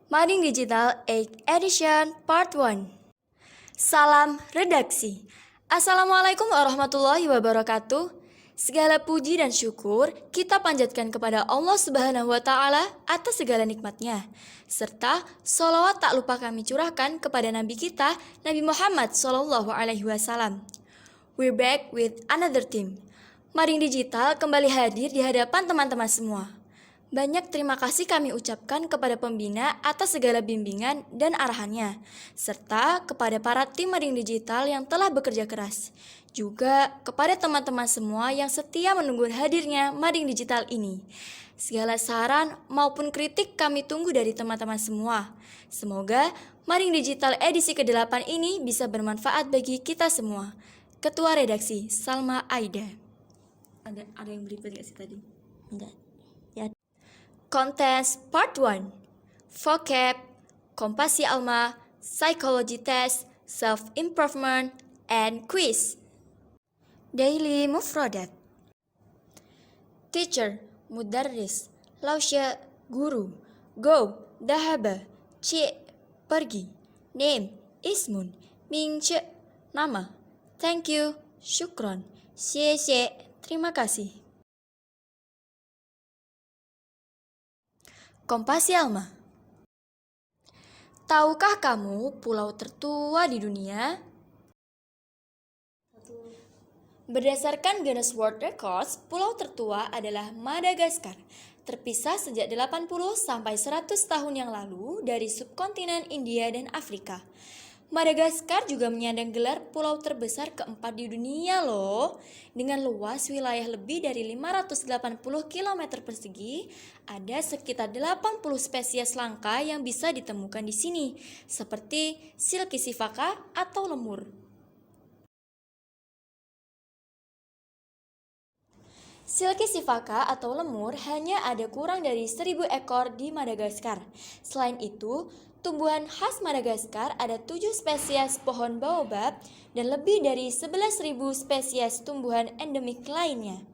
Mading Digital 8 Edition Part 1. Salam redaksi. Assalamualaikum warahmatullahi wabarakatuh. Segala puji dan syukur kita panjatkan kepada Allah Subhanahu wa Ta'ala atas segala nikmatnya, serta sholawat tak lupa kami curahkan kepada Nabi kita, Nabi Muhammad SAW. We're back with another team. Mading Digital kembali hadir di hadapan teman-teman semua. Banyak terima kasih kami ucapkan kepada pembina atas segala bimbingan dan arahannya, serta kepada para tim Mading Digital yang telah bekerja keras. Juga kepada teman-teman semua yang setia menunggu hadirnya Mading Digital ini. Segala saran maupun kritik kami tunggu dari teman-teman semua. Semoga Mading Digital edisi ke-8 ini bisa bermanfaat bagi kita semua. Ketua Redaksi, Salma Aida. Ada yang berikut gak sih tadi? Enggak. Contents Part 1. Vocab, Kompasi Alma, Psychology Test, Self-Improvement, and Quiz. Daily Mufradat. Teacher, Mudarris, Lausya, Guru. Go, Dahaba, Cik, pergi. Name, Ismun, Mingce, nama. Thank you, Syukron, Xie, terima kasih. Kompasi Alma. Tahukah kamu pulau tertua di dunia? Berdasarkan Guinness World Records, pulau tertua adalah Madagaskar, terpisah sejak 80 sampai 100 tahun yang lalu dari subkontinen India dan Afrika. Madagaskar juga menyandang gelar pulau terbesar keempat di dunia loh. Dengan luas wilayah lebih dari 580 km persegi, ada sekitar 80 spesies langka yang bisa ditemukan di sini, seperti Silkisifaka atau lemur. Silkisifaka atau lemur hanya ada kurang dari 1000 ekor di Madagaskar. Selain itu, tumbuhan khas Madagaskar ada 7 spesies pohon baobab dan lebih dari 11.000 spesies tumbuhan endemik lainnya.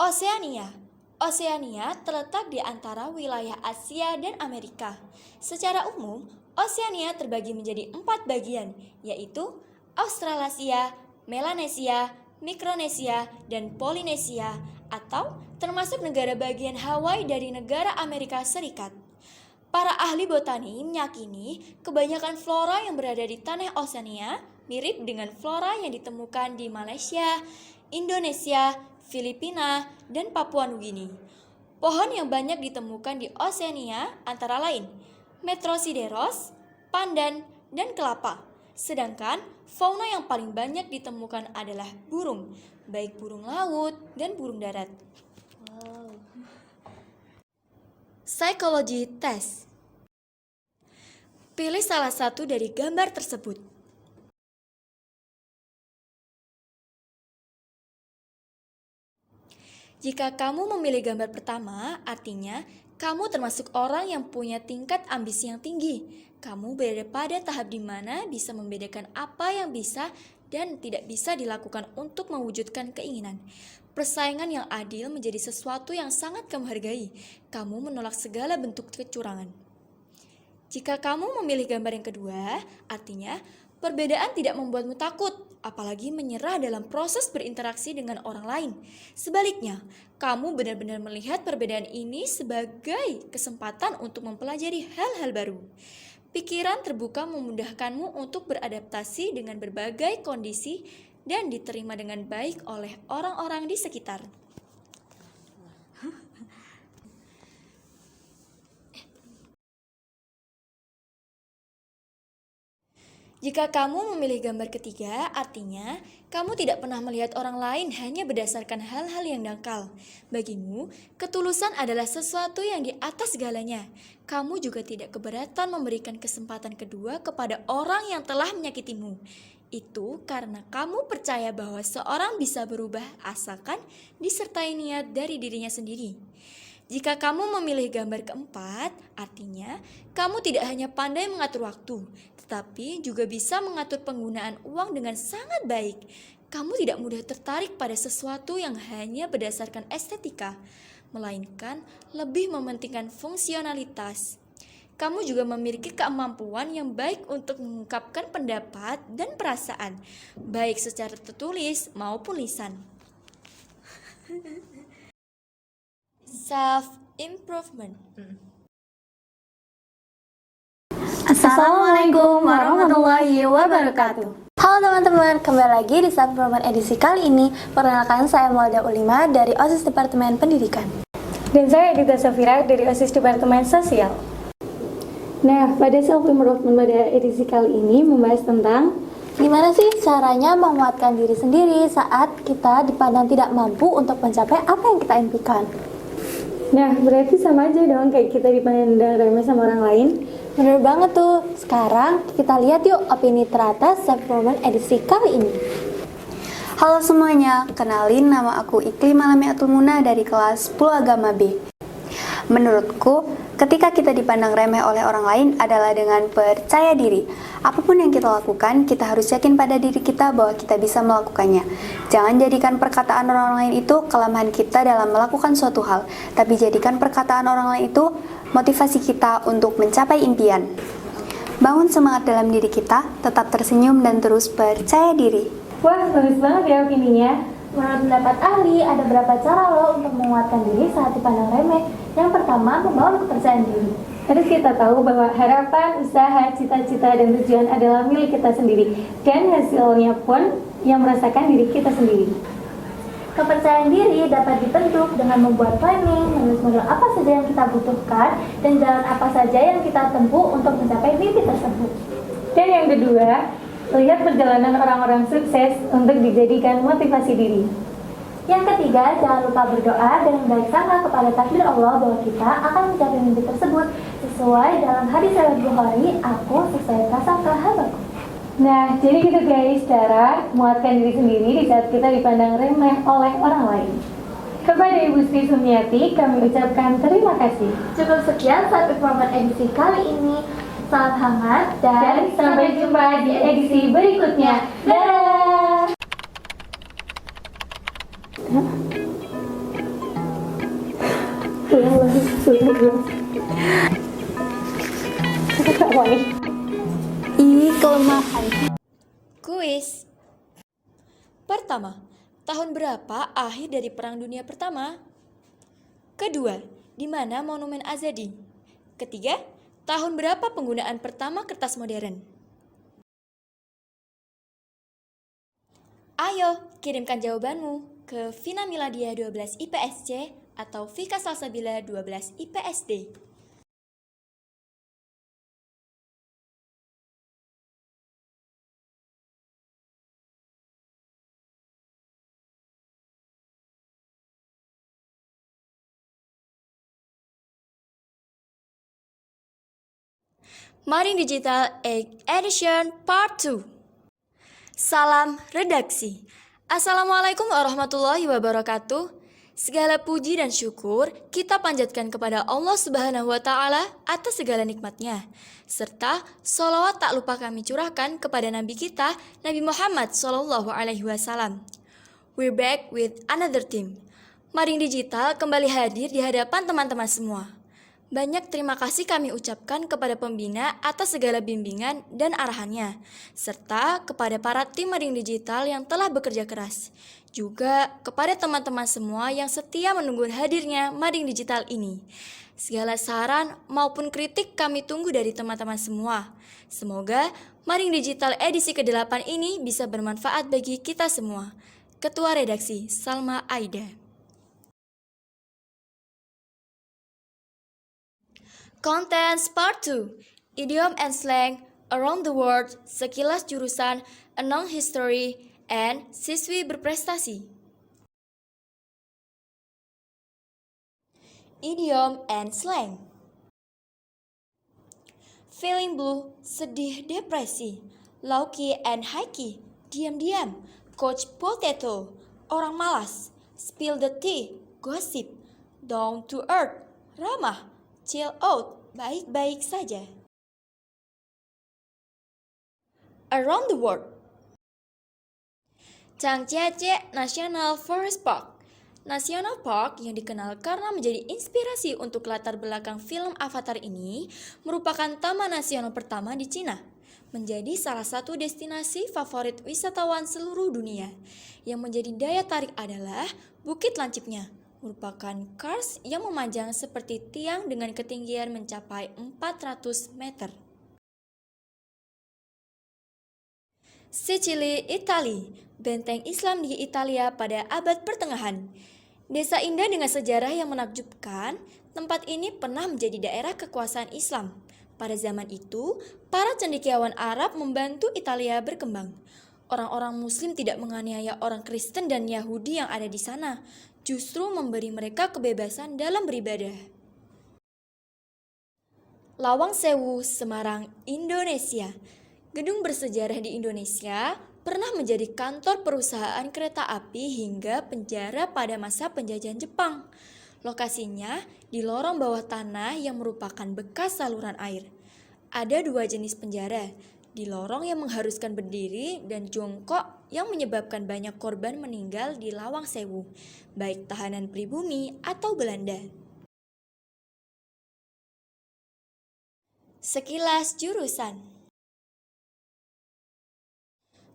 Oseania. Oseania terletak di antara wilayah Asia dan Amerika. Secara umum, Oseania terbagi menjadi 4 bagian, yaitu Australasia, Melanesia, Mikronesia, dan Polinesia, atau termasuk negara bagian Hawaii dari negara Amerika Serikat. Para ahli botani meyakini kebanyakan flora yang berada di tanah Oseania mirip dengan flora yang ditemukan di Malaysia, Indonesia, Filipina, dan Papua Nugini. Pohon yang banyak ditemukan di Oseania antara lain Metrosideros, pandan, dan kelapa. Sedangkan fauna yang paling banyak ditemukan adalah burung, baik burung laut dan burung darat. Wow. Psychology Test. Pilih salah satu dari gambar tersebut. Jika kamu memilih gambar pertama, artinya kamu termasuk orang yang punya tingkat ambisi yang tinggi. Kamu berada pada tahap di mana bisa membedakan apa yang bisa dan tidak bisa dilakukan untuk mewujudkan keinginan. Persaingan yang adil menjadi sesuatu yang sangat kamu hargai. Kamu menolak segala bentuk kecurangan. Jika kamu memilih gambar yang kedua, artinya perbedaan tidak membuatmu takut, apalagi menyerah dalam proses berinteraksi dengan orang lain. Sebaliknya, kamu benar-benar melihat perbedaan ini sebagai kesempatan untuk mempelajari hal-hal baru. Pikiran terbuka memudahkanmu untuk beradaptasi dengan berbagai kondisi dan diterima dengan baik oleh orang-orang di sekitar. Jika kamu memilih gambar ketiga, artinya kamu tidak pernah melihat orang lain hanya berdasarkan hal-hal yang dangkal. Bagimu, ketulusan adalah sesuatu yang di atas segalanya. Kamu juga tidak keberatan memberikan kesempatan kedua kepada orang yang telah menyakitimu. Itu karena kamu percaya bahwa seorang bisa berubah asalkan disertai niat dari dirinya sendiri. Jika kamu memilih gambar keempat, artinya kamu tidak hanya pandai mengatur waktu, tetapi juga bisa mengatur penggunaan uang dengan sangat baik. Kamu tidak mudah tertarik pada sesuatu yang hanya berdasarkan estetika. melainkan lebih mementingkan fungsionalitas. Kamu juga memiliki kemampuan yang baik untuk mengungkapkan pendapat dan perasaan, baik secara tertulis maupun lisan. Self-improvement. Assalamualaikum warahmatullahi wabarakatuh. Halo teman-teman, kembali lagi di Self-Improvement edisi kali ini. Perkenalkan, saya Maulda Ulima dari OSIS Departemen Pendidikan. Dan saya Edita Safira dari OSIS Departemen Sosial. Nah, pada Self-Improvement pada edisi kali ini membahas tentang gimana sih caranya menguatkan diri sendiri saat kita dipandang tidak mampu untuk mencapai apa yang kita impikan. Nah, berarti sama aja dong kayak kita dipandang remeh sama orang lain. Bener banget tuh. Sekarang kita lihat yuk opini teratas Self-Improvement edisi kali ini. Halo semuanya, kenalin nama aku Iklim Alamiatul Muna dari kelas 10 Agama B. Menurutku, ketika kita dipandang remeh oleh orang lain adalah dengan percaya diri. Apapun yang kita lakukan, kita harus yakin pada diri kita bahwa kita bisa melakukannya. Jangan jadikan perkataan orang lain itu kelemahan kita dalam melakukan suatu hal, tapi jadikan perkataan orang lain itu motivasi kita untuk mencapai impian. Bangun semangat dalam diri kita, tetap tersenyum dan terus percaya diri. Wah, bagus banget ya opininya. Menurut pendapat ahli, ada beberapa cara loh untuk menguatkan diri saat dipandang remeh. Yang pertama, membangun kepercayaan diri. Harus kita tahu bahwa harapan, usaha, cita-cita, dan tujuan adalah milik kita sendiri. Dan hasilnya pun yang merasakan diri kita sendiri. Kepercayaan diri dapat dibentuk dengan membuat planning, menulis model apa saja yang kita butuhkan, dan jalan apa saja yang kita tempuh untuk mencapai mimpi tersebut. Dan yang kedua, lihat perjalanan orang-orang sukses untuk dijadikan motivasi diri. Yang ketiga, jangan lupa berdoa dan baik sangka kepada takdir Allah bahwa kita akan mencapai mimpi tersebut sesuai dalam hadis riwayat Bukhari, aku sesuai prasangka hambaku. Nah, jadi gitu guys, cara menguatkan diri sendiri di saat kita dipandang remeh oleh orang lain. Kepada Ibu Sri Sumiati, kami ucapkan terima kasih. Cukup sekian Self-Improvement edisi kali ini. Salam hangat Dan sampai jumpa di edisi berikutnya. Dadah! Ih, kelemahan. Kuis. Pertama, tahun berapa akhir dari Perang Dunia Pertama? Kedua, di mana Monumen Azadi? Ketiga, tahun berapa penggunaan pertama kertas modern? Ayo, kirimkan jawabanmu ke Vina Miladia 12 IPSC atau Vika Salsabila 12 IPSD. Maring Digital Edition Part 2. Salam redaksi. Assalamualaikum warahmatullahi wabarakatuh. Segala puji dan syukur kita panjatkan kepada Allah Subhanahu wa Ta'ala atas segala nikmatnya, serta sholawat tak lupa kami curahkan kepada Nabi kita, Nabi Muhammad SAW. We're back with another team. Maring Digital kembali hadir di hadapan teman-teman semua. Banyak terima kasih kami ucapkan kepada pembina atas segala bimbingan dan arahannya, serta kepada para tim Maring Digital yang telah bekerja keras. Juga kepada teman-teman semua yang setia menunggu hadirnya Maring Digital ini. Segala saran maupun kritik kami tunggu dari teman-teman semua. Semoga Maring Digital edisi ke-8 ini bisa bermanfaat bagi kita semua. Ketua Redaksi, Salma Aida. Contents Part 2. Idiom and Slang Around the World, Sekilas Jurusan, Unknown History, and Siswi Berprestasi. Idiom and Slang. Feeling blue, sedih depresi. Low-key and high-key, diam-diam. Coach potato, orang malas. Spill the tea, gosip. Down to earth, ramah. Chill out, baik-baik saja. Around the world. Changjiajie National Forest Park, National Park yang dikenal karena menjadi inspirasi untuk latar belakang film Avatar ini merupakan taman nasional pertama di Cina, menjadi salah satu destinasi favorit wisatawan seluruh dunia. Yang menjadi daya tarik adalah Bukit Lancipnya, merupakan kars yang memanjang seperti tiang dengan ketinggian mencapai 400 meter. Sicily, Italia, benteng Islam di Italia pada abad pertengahan. Desa indah dengan sejarah yang menakjubkan, tempat ini pernah menjadi daerah kekuasaan Islam. Pada zaman itu, para cendekiawan Arab membantu Italia berkembang. Orang-orang Muslim tidak menganiaya orang Kristen dan Yahudi yang ada di sana, justru memberi mereka kebebasan dalam beribadah. Lawang Sewu, Semarang, Indonesia. Gedung bersejarah di Indonesia pernah menjadi kantor perusahaan kereta api hingga penjara pada masa penjajahan Jepang. Lokasinya di lorong bawah tanah yang merupakan bekas saluran air. Ada dua jenis penjara, di lorong yang mengharuskan berdiri dan jongkok yang menyebabkan banyak korban meninggal di Lawang Sewu, baik tahanan pribumi atau Belanda. Sekilas jurusan.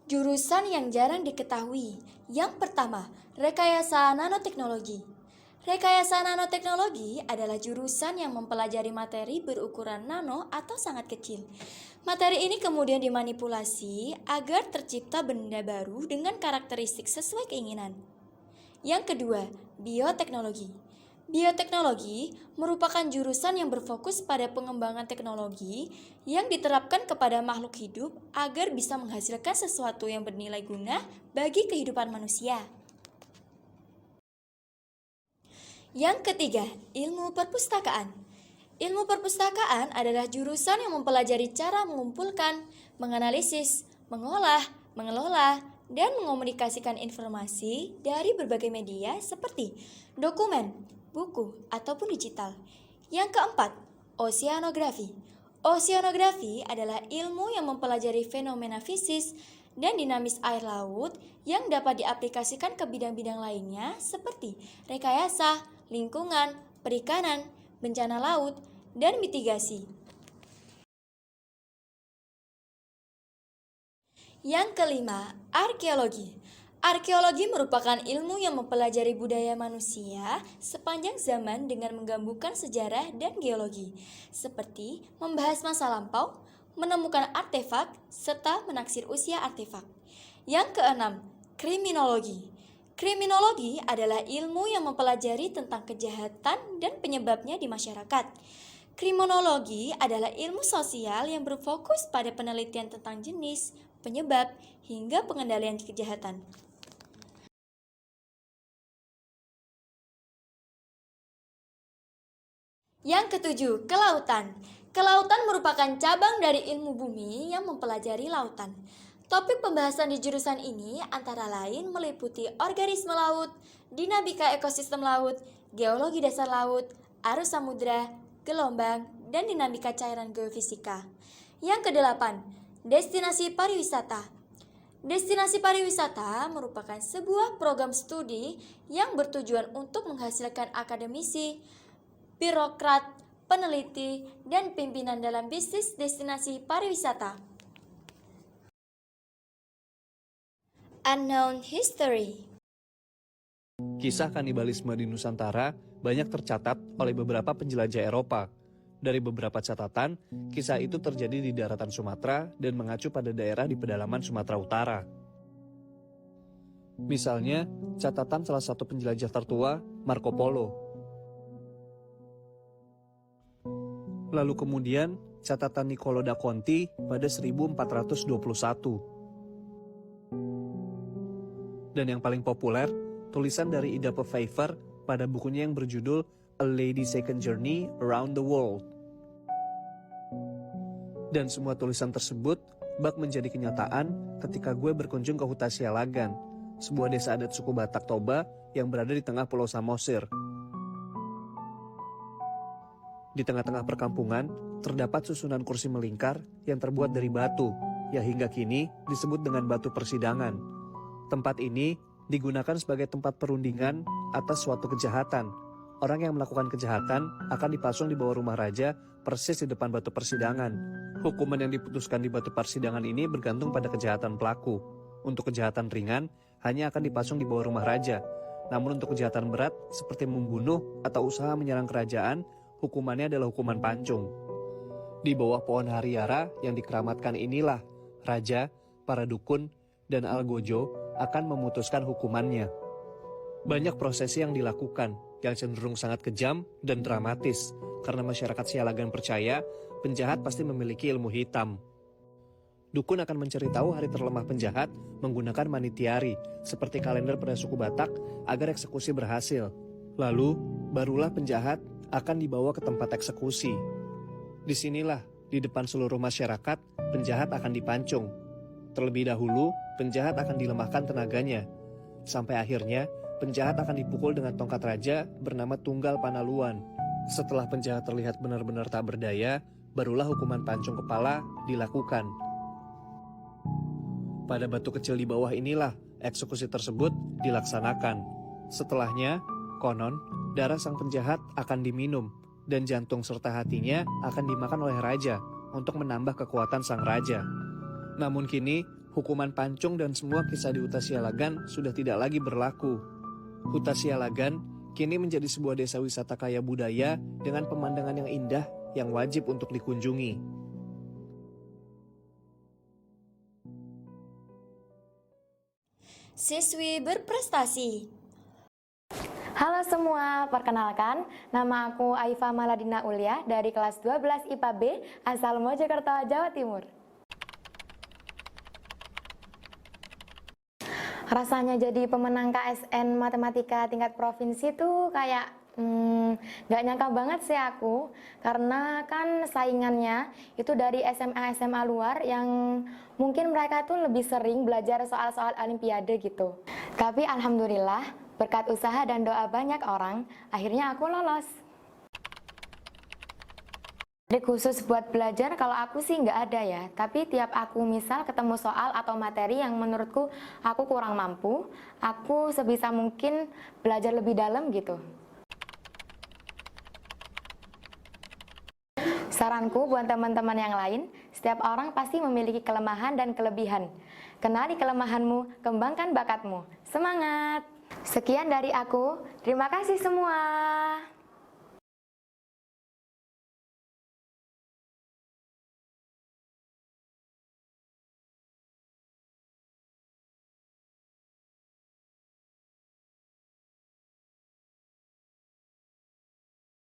Jurusan yang jarang diketahui. Yang pertama, rekayasa nanoteknologi. Rekayasa nanoteknologi adalah jurusan yang mempelajari materi berukuran nano atau sangat kecil. Materi ini kemudian dimanipulasi agar tercipta benda baru dengan karakteristik sesuai keinginan. Yang kedua, bioteknologi. Bioteknologi merupakan jurusan yang berfokus pada pengembangan teknologi yang diterapkan kepada makhluk hidup agar bisa menghasilkan sesuatu yang bernilai guna bagi kehidupan manusia. Yang ketiga, ilmu perpustakaan. Ilmu perpustakaan adalah jurusan yang mempelajari cara mengumpulkan, menganalisis, mengolah, mengelola, dan mengomunikasikan informasi dari berbagai media seperti dokumen, buku, ataupun digital. Yang keempat, oceanografi. Oceanografi adalah ilmu yang mempelajari fenomena fisis dan dinamis air laut yang dapat diaplikasikan ke bidang-bidang lainnya seperti rekayasa, lingkungan, perikanan, bencana laut, dan mitigasi. Yang kelima, arkeologi. Arkeologi merupakan ilmu yang mempelajari budaya manusia sepanjang zaman dengan menggabungkan sejarah dan geologi, seperti membahas masa lampau, menemukan artefak, serta menaksir usia artefak. Yang keenam, kriminologi. Kriminologi adalah ilmu yang mempelajari tentang kejahatan dan penyebabnya di masyarakat. Kriminologi adalah ilmu sosial yang berfokus pada penelitian tentang jenis, penyebab, hingga pengendalian kejahatan. Yang ketujuh, kelautan. Kelautan merupakan cabang dari ilmu bumi yang mempelajari lautan. Topik pembahasan di jurusan ini antara lain meliputi organisme laut, dinamika ekosistem laut, geologi dasar laut, arus samudra, gelombang, dan dinamika cairan geofisika. Yang kedelapan, destinasi pariwisata. Destinasi pariwisata merupakan sebuah program studi yang bertujuan untuk menghasilkan akademisi, birokrat, peneliti, dan pimpinan dalam bisnis destinasi pariwisata. Unknown History. Kisah kanibalisme di Nusantara banyak tercatat oleh beberapa penjelajah Eropa. Dari beberapa catatan, kisah itu terjadi di daratan Sumatera dan mengacu pada daerah di pedalaman Sumatera Utara. Misalnya, catatan salah satu penjelajah tertua, Marco Polo. Lalu kemudian, catatan Niccolo da Conti pada 1421. Dan yang paling populer, tulisan dari Ida Pfeiffer pada bukunya yang berjudul A Lady's Second Journey Around the World. Dan semua tulisan tersebut bak menjadi kenyataan ketika gue berkunjung ke Huta Sialagan, sebuah desa adat suku Batak Toba yang berada di tengah Pulau Samosir. Di tengah-tengah perkampungan, terdapat susunan kursi melingkar yang terbuat dari batu, yang hingga kini disebut dengan batu persidangan. Tempat ini digunakan sebagai tempat perundingan atas suatu kejahatan. Orang yang melakukan kejahatan akan dipasung di bawah rumah raja persis di depan batu persidangan. Hukuman yang diputuskan di batu persidangan ini bergantung pada kejahatan pelaku. Untuk kejahatan ringan, hanya akan dipasung di bawah rumah raja. Namun untuk kejahatan berat, seperti membunuh atau usaha menyerang kerajaan, hukumannya adalah hukuman pancung. Di bawah pohon hariara yang dikeramatkan inilah, raja, para dukun, dan algojo akan memutuskan hukumannya. Banyak prosesi yang dilakukan, yang cenderung sangat kejam dan dramatis, karena masyarakat Sialagan percaya penjahat pasti memiliki ilmu hitam. Dukun akan mencari tahu hari terlemah penjahat menggunakan manitiari, seperti kalender pada suku Batak, agar eksekusi berhasil. Lalu, barulah penjahat akan dibawa ke tempat eksekusi. Disinilah, di depan seluruh masyarakat, penjahat akan dipancung. Terlebih dahulu, penjahat akan dilemahkan tenaganya. Sampai akhirnya, penjahat akan dipukul dengan tongkat raja bernama Tunggal Panaluan. Setelah penjahat terlihat benar-benar tak berdaya, barulah hukuman pancung kepala dilakukan. Pada batu kecil di bawah inilah eksekusi tersebut dilaksanakan. Setelahnya, konon, darah sang penjahat akan diminum dan jantung serta hatinya akan dimakan oleh raja untuk menambah kekuatan sang raja. Namun kini, hukuman pancung dan semua kisah di Huta Sialagan sudah tidak lagi berlaku. Huta Sialagan kini menjadi sebuah desa wisata kaya budaya dengan pemandangan yang indah yang wajib untuk dikunjungi. Siswi berprestasi. Halo semua, perkenalkan, nama aku Aifa Maladina Ulia dari kelas 12 IPA B asal Mojokerto, Jawa Timur. Rasanya jadi pemenang KSN Matematika tingkat provinsi tuh kayak gak nyangka banget sih aku, karena kan saingannya itu dari SMA-SMA luar yang mungkin mereka tuh lebih sering belajar soal-soal olimpiade gitu. Tapi alhamdulillah, berkat usaha dan doa banyak orang, akhirnya aku lolos. Trik khusus buat belajar kalau aku sih nggak ada ya, tapi tiap aku misal ketemu soal atau materi yang menurutku aku kurang mampu, aku sebisa mungkin belajar lebih dalam gitu. Saranku buat teman-teman yang lain, setiap orang pasti memiliki kelemahan dan kelebihan. Kenali kelemahanmu, kembangkan bakatmu. Semangat! Sekian dari aku, terima kasih semua.